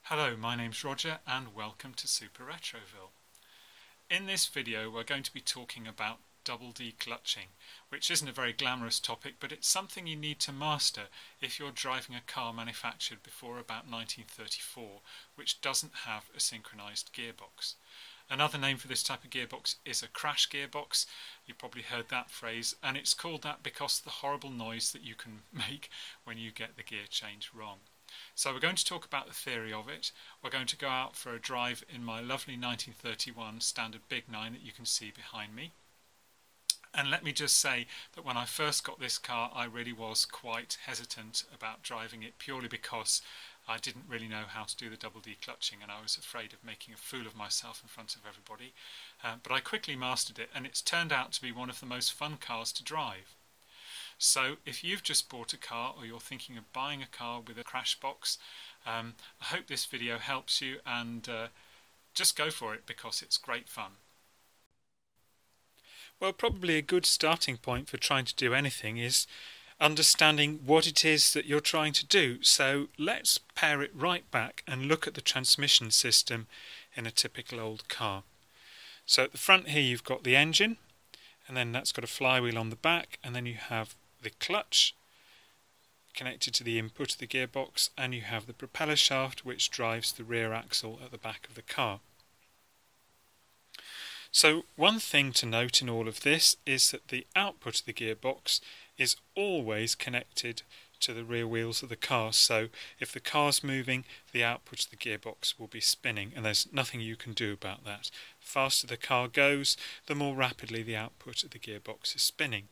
Hello, my name's Roger and welcome to Super Retroville. In this video we're going to be talking about double declutching, which isn't a very glamorous topic, but it's something you need to master if you're driving a car manufactured before about 1934, which doesn't have a synchronized gearbox. Another name for this type of gearbox is a crash gearbox. You probably heard that phrase, and it's called that because of the horrible noise that you can make when you get the gear change wrong. So we're going to talk about the theory of it. We're going to go out for a drive in my lovely 1931 standard Big 9 that you can see behind me. And let me just say that when I first got this car, I really was quite hesitant about driving it, purely because I didn't really know how to do the double declutching and I was afraid of making a fool of myself in front of everybody. But I quickly mastered it, and it's turned out to be one of the most fun cars to drive. So if you've just bought a car or you're thinking of buying a car with a crash box, I hope this video helps you, and just go for it because it's great fun. Well, probably a good starting point for trying to do anything is understanding what it is that you're trying to do. So let's pare it right back and look at the transmission system in a typical old car. So at the front here you've got the engine, and then that's got a flywheel on the back, and then you have the clutch connected to the input of the gearbox, and you have the propeller shaft which drives the rear axle at the back of the car. So one thing to note in all of this is that the output of the gearbox is always connected to the rear wheels of the car. So if the car's moving, the output of the gearbox will be spinning, and there's nothing you can do about that. The faster the car goes, the more rapidly the output of the gearbox is spinning.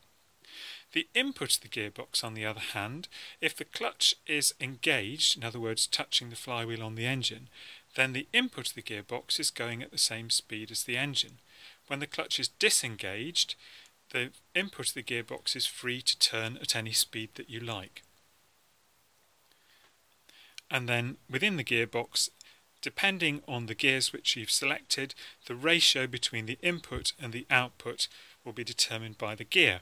The input of the gearbox, on the other hand, if the clutch is engaged, in other words touching the flywheel on the engine, then the input of the gearbox is going at the same speed as the engine. When the clutch is disengaged, the input of the gearbox is free to turn at any speed that you like. And then within the gearbox, depending on the gears which you've selected, the ratio between the input and the output will be determined by the gear.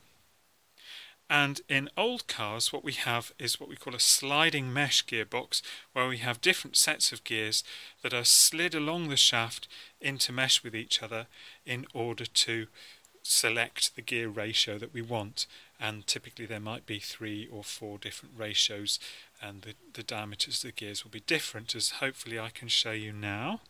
And in old cars what we have is what we call a sliding mesh gearbox, where we have different sets of gears that are slid along the shaft into mesh with each other in order to select the gear ratio that we want. And typically there might be 3 or 4 different ratios, and the diameters of the gears will be different, as hopefully I can show you now.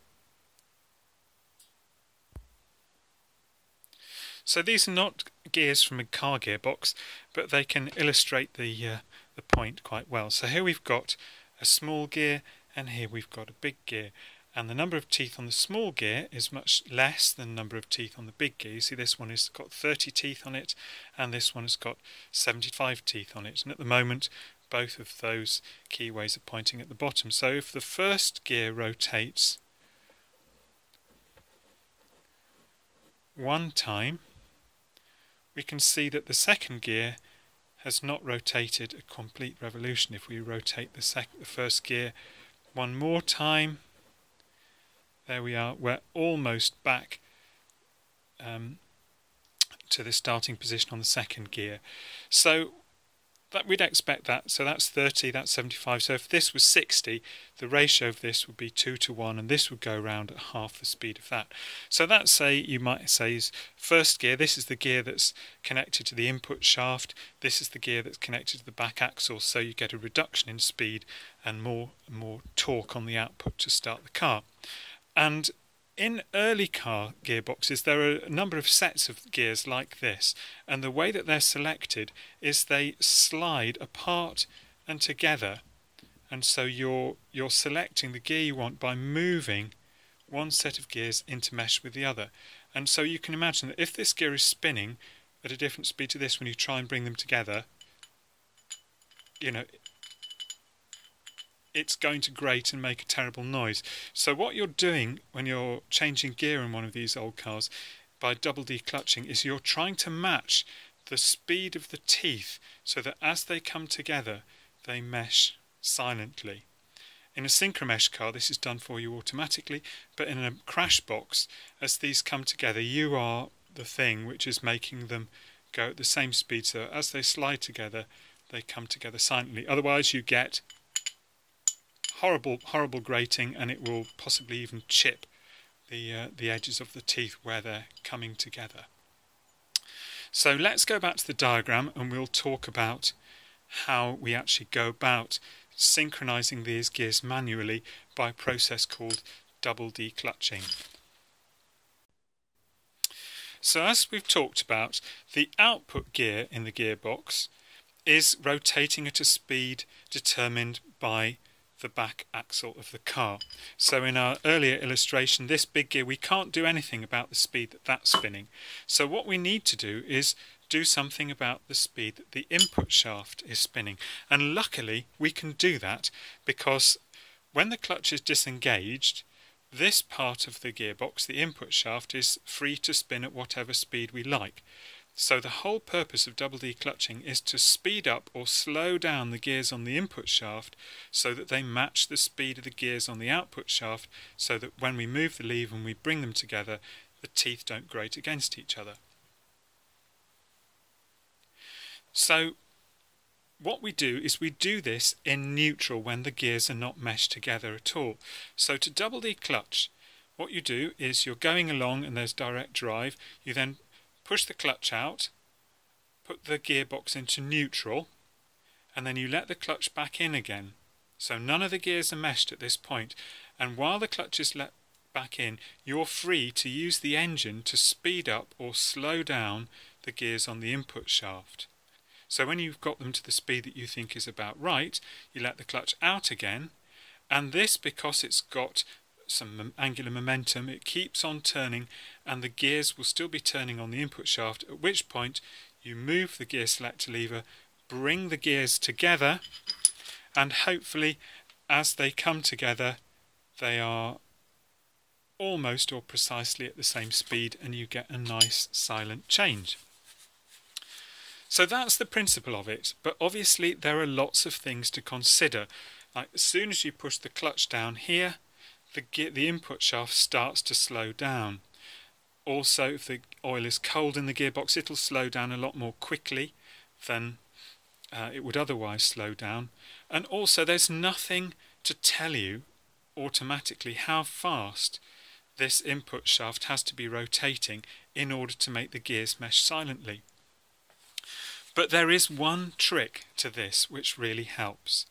So these are not gears from a car gearbox, but they can illustrate the point quite well. So here we've got a small gear, and here we've got a big gear. And the number of teeth on the small gear is much less than the number of teeth on the big gear. You see, this one has got 30 teeth on it, and this one has got 75 teeth on it. And at the moment, both of those keyways are pointing at the bottom. So if the first gear rotates one time, we can see that the second gear has not rotated a complete revolution. If we rotate the first gear one more time, there we are, we're almost back to the starting position on the second gear. So that we'd expect that. So that's 30, that's 75. So if this was 60, the ratio of this would be 2 to 1, and this would go around at half the speed of that. So that's, say, you might say, is first gear. This is the gear that's connected to the input shaft. This is the gear that's connected to the back axle. So you get a reduction in speed and more torque on the output to start the car. And in early car gearboxes there are a number of sets of gears like this, and the way that they're selected is they slide apart and together, and so you're selecting the gear you want by moving one set of gears into mesh with the other. And so you can imagine that if this gear is spinning at a different speed to this, when you try and bring them together, you know, it's going to grate and make a terrible noise. So what you're doing when you're changing gear in one of these old cars by double declutching is you're trying to match the speed of the teeth so that as they come together they mesh silently. In a synchromesh car this is done for you automatically, but in a crash box, as these come together, you are the thing which is making them go at the same speed, so as they slide together they come together silently. Otherwise you get horrible grating, and it will possibly even chip the edges of the teeth where they're coming together. So let's go back to the diagram and we'll talk about how we actually go about synchronizing these gears manually by a process called double declutching. So as we've talked about, the output gear in the gearbox is rotating at a speed determined by the back axle of the car. So in our earlier illustration, this big gear, we can't do anything about the speed that that's spinning. So what we need to do is do something about the speed that the input shaft is spinning. And luckily we can do that, because when the clutch is disengaged, this part of the gearbox, the input shaft, is free to spin at whatever speed we like. So the whole purpose of double declutching is to speed up or slow down the gears on the input shaft so that they match the speed of the gears on the output shaft, so that when we move the lever and we bring them together, the teeth don't grate against each other. So what we do is we do this in neutral when the gears are not meshed together at all. So to double declutch, what you do is you're going along and there's direct drive, you then push the clutch out, put the gearbox into neutral, and then you let the clutch back in again. So none of the gears are meshed at this point, and while the clutch is let back in, you're free to use the engine to speed up or slow down the gears on the input shaft. So when you've got them to the speed that you think is about right, you let the clutch out again, and this, because it's got some angular momentum, it keeps on turning and the gears will still be turning on the input shaft, at which point you move the gear selector lever, bring the gears together, and hopefully as they come together they are almost or precisely at the same speed and you get a nice silent change. So that's the principle of it, but obviously there are lots of things to consider. Like as soon as you push the clutch down here, the input shaft starts to slow down. Also, if the oil is cold in the gearbox, it'll slow down a lot more quickly than it would otherwise slow down. And also there's nothing to tell you automatically how fast this input shaft has to be rotating in order to make the gears mesh silently. But there is one trick to this which really helps.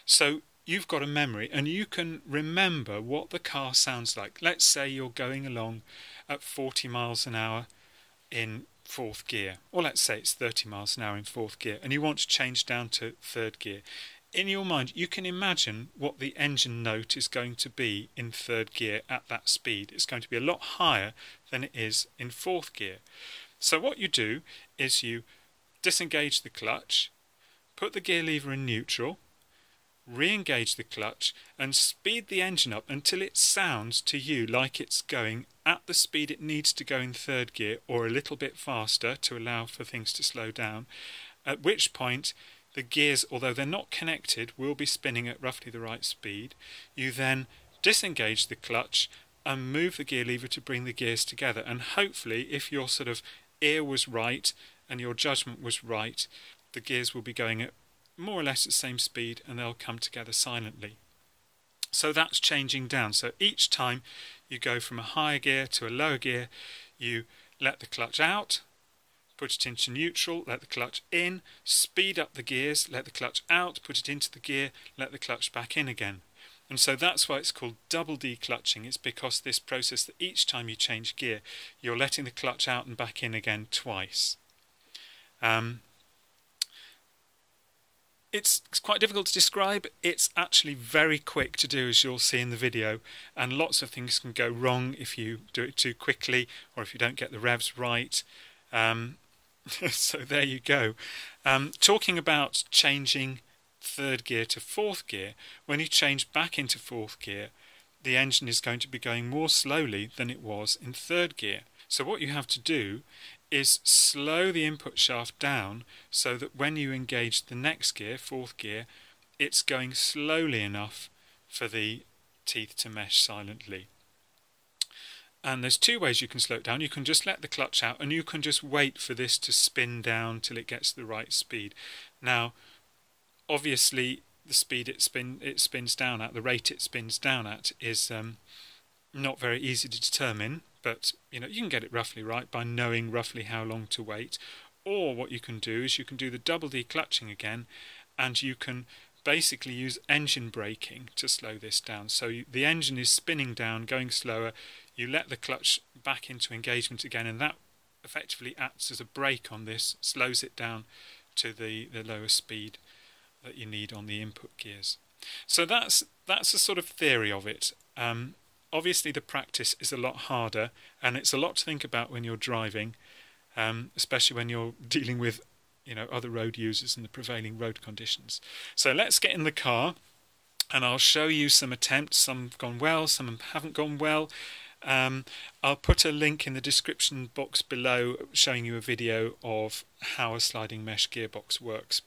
So you've got a memory and you can remember what the car sounds like. Let's say you're going along at 40 miles an hour in fourth gear, or let's say it's 30 miles an hour in fourth gear, and you want to change down to third gear. In your mind you can imagine what the engine note is going to be in third gear at that speed. It's going to be a lot higher than it is in fourth gear. So what you do is you disengage the clutch, put the gear lever in neutral, re-engage the clutch and speed the engine up until it sounds to you like it's going at the speed it needs to go in third gear or a little bit faster to allow for things to slow down, at which point the gears, although they're not connected, will be spinning at roughly the right speed. You then disengage the clutch and move the gear lever to bring the gears together, and hopefully if your sort of ear was right and your judgment was right, the gears will be going at more or less the same speed and they'll come together silently. So that's changing down. So each time you go from a higher gear to a lower gear, you let the clutch out, put it into neutral, let the clutch in, speed up the gears, let the clutch out, put it into the gear, let the clutch back in again. And so that's why it's called double declutching. It's because this process that each time you change gear, you're letting the clutch out and back in again twice. It's quite difficult to describe. It's actually very quick to do, as you'll see in the video, and lots of things can go wrong if you do it too quickly or if you don't get the revs right. So there you go. Talking about changing third gear to fourth gear, when you change back into fourth gear, the engine is going to be going more slowly than it was in third gear. So what you have to do is slow the input shaft down so that when you engage the next gear, fourth gear, it's going slowly enough for the teeth to mesh silently. And there's two ways you can slow it down. You can just let the clutch out and you can just wait for this to spin down till it gets the right speed. Now, obviously, the speed it spins down at, the rate it spins down at, is not very easy to determine. But you can get it roughly right by knowing roughly how long to wait. Or what you can do is you can do the double declutching again, and you can basically use engine braking to slow this down. So the engine is spinning down, going slower, you let the clutch back into engagement again, and that effectively acts as a brake on this, slows it down to the lower speed that you need on the input gears. So that's a sort of theory of it. Obviously the practice is a lot harder, and it's a lot to think about when you're driving, especially when you're dealing with other road users and the prevailing road conditions. So let's get in the car and I'll show you some attempts. Some have gone well, some haven't gone well. I'll put a link in the description box below showing you a video of how a sliding mesh gearbox works.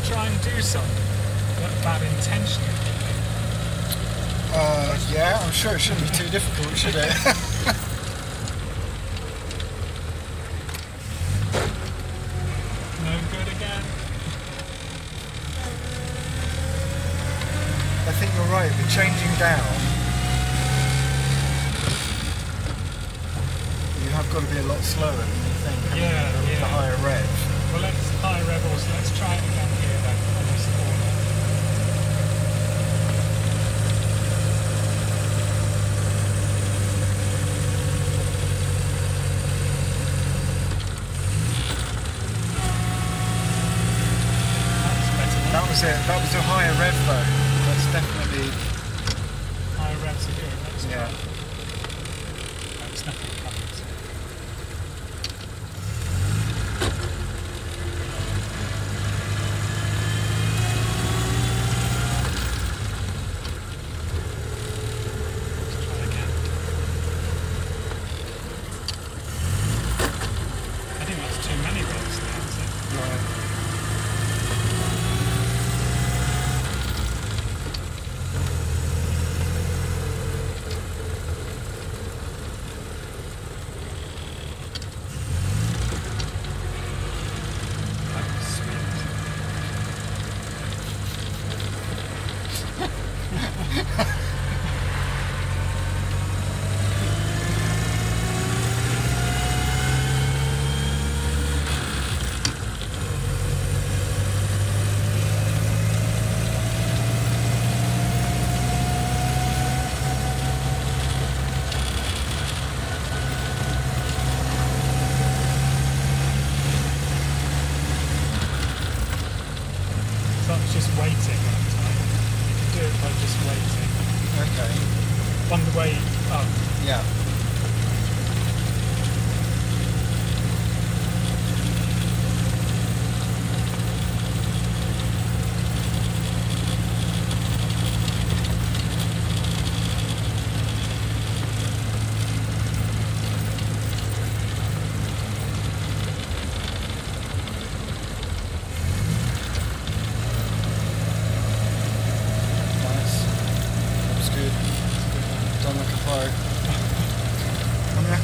Try and do some bad intention. Yeah, I'm sure it shouldn't be too difficult, should it? No good again. I think you're right, the changing down, you have got to be a lot slower than you think. Yeah, with the higher rev. Well, let's high rev also. Let's try it again here then on this corner. That was it. That was a higher rev though. That's definitely Higher revs are good. Let's yeah. try. There's nothing coming. Just waiting at the time. You can do it by just waiting. Okay. On the way up. Yeah.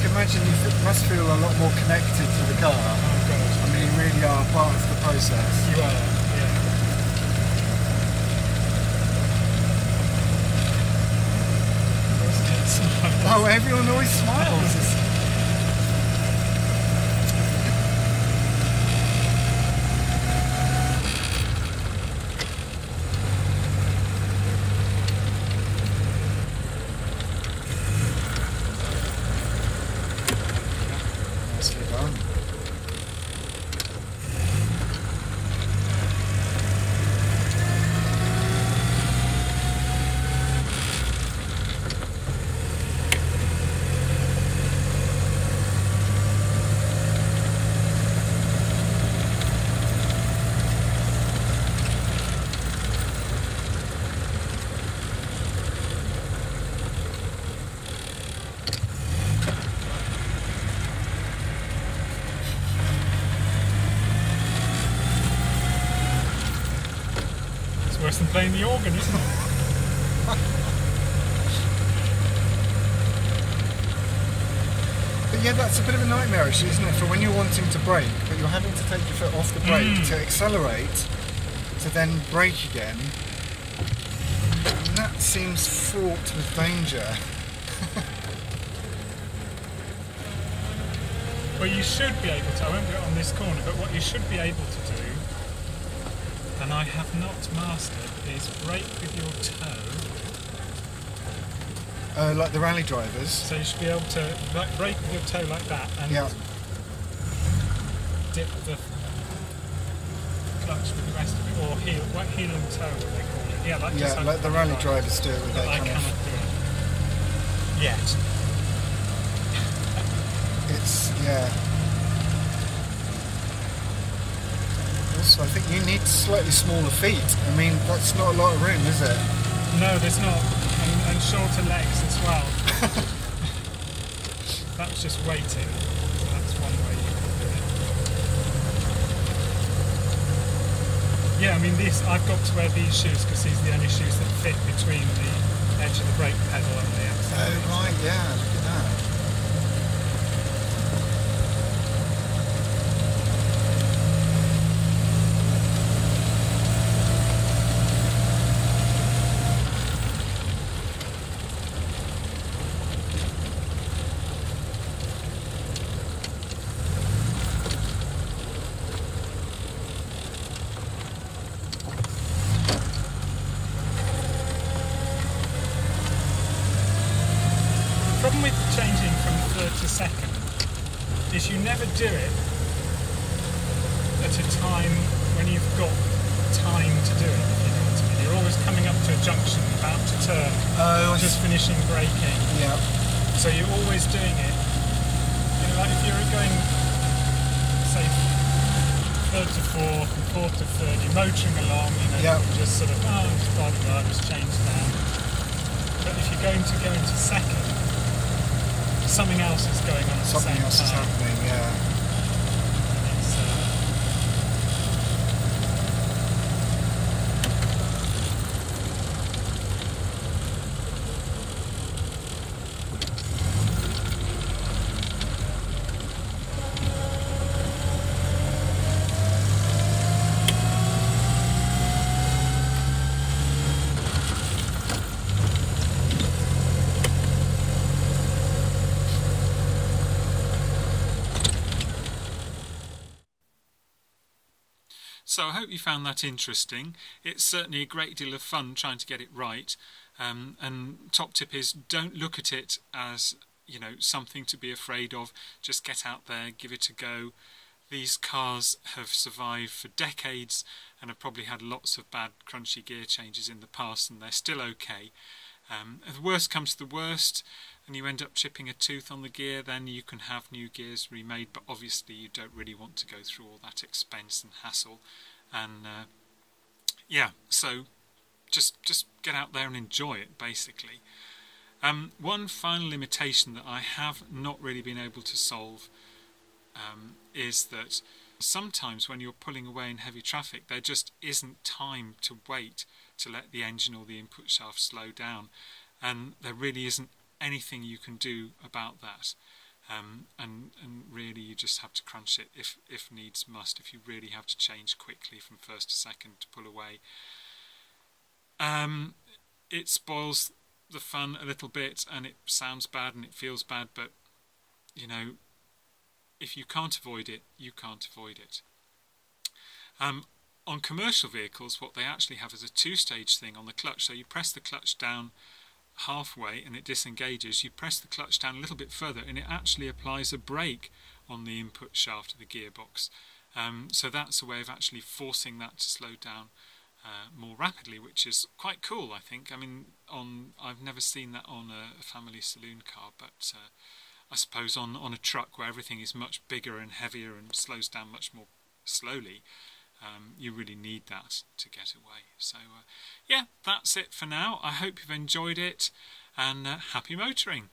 Imagine you must feel a lot more connected to the car. Oh God. I mean, you really are part of the process. You are, yeah. Oh, everyone always smiles. worse than playing the organ, isn't it? But yeah, that's a bit of a nightmare issue, isn't it? For when you're wanting to brake, but you're having to take your foot off the brake to accelerate, to then brake again. And that seems fraught with danger. Well, you should be able to, I won't do it on this corner, but what you should be able to do, and I have not mastered, is brake with your toe. Like the rally drivers. So you should be able to brake with your toe like that and dip the clutch with the rest of it, or heel and toe, what they call it. Yeah, like the rally drivers do it with their I cannot do it yet. Also, I think you need slightly smaller feet. I mean, that's not a lot of room, is it? No, there's not. And shorter legs as well. That was just waiting. So that's one way you can do it. Yeah, I mean, I've got to wear these shoes because these are the only shoes that fit between the edge of the brake pedal and the accelerator. Oh, right, yeah, look at that. The problem with changing from third to second is you never do it at a time when you've got time to do it, if you know what I mean. You're always coming up to a junction, about to turn, just finishing braking. Yeah. So you're always doing it. You know, like if you're going, say, third to fourth and fourth to third, you're motoring along, you know, you just sort of, just driving right, just change down. But if you're going to go into second, something else is going on at the same time. Something else is happening, yeah. So I hope you found that interesting. It's certainly a great deal of fun trying to get it right. And top tip is, don't look at it as, you know, something to be afraid of. Just get out there, give it a go. These cars have survived for decades and have probably had lots of bad crunchy gear changes in the past, and they're still okay. If the worst comes to the worst and you end up chipping a tooth on the gear, then you can have new gears remade, but obviously you don't really want to go through all that expense and hassle. And yeah, so just get out there and enjoy it, basically. One final limitation that I have not really been able to solve is that sometimes when you're pulling away in heavy traffic, there just isn't time to wait to let the engine or the input shaft slow down, and there really isn't anything you can do about that. And really you just have to crunch it if needs must, if you really have to change quickly from first to second to pull away. It spoils the fun a little bit, and it sounds bad and it feels bad, but you know, if you can't avoid it, you can't avoid it. On commercial vehicles, what they actually have is a two-stage thing on the clutch. So you press the clutch down halfway and it disengages. You press the clutch down a little bit further and it actually applies a brake on the input shaft of the gearbox. So that's a way of actually forcing that to slow down more rapidly, which is quite cool, I think. I mean, I've never seen that on a family saloon car, but I suppose on a truck where everything is much bigger and heavier and slows down much more slowly, you really need that to get away. So yeah, that's it for now. I hope you've enjoyed it, and happy motoring.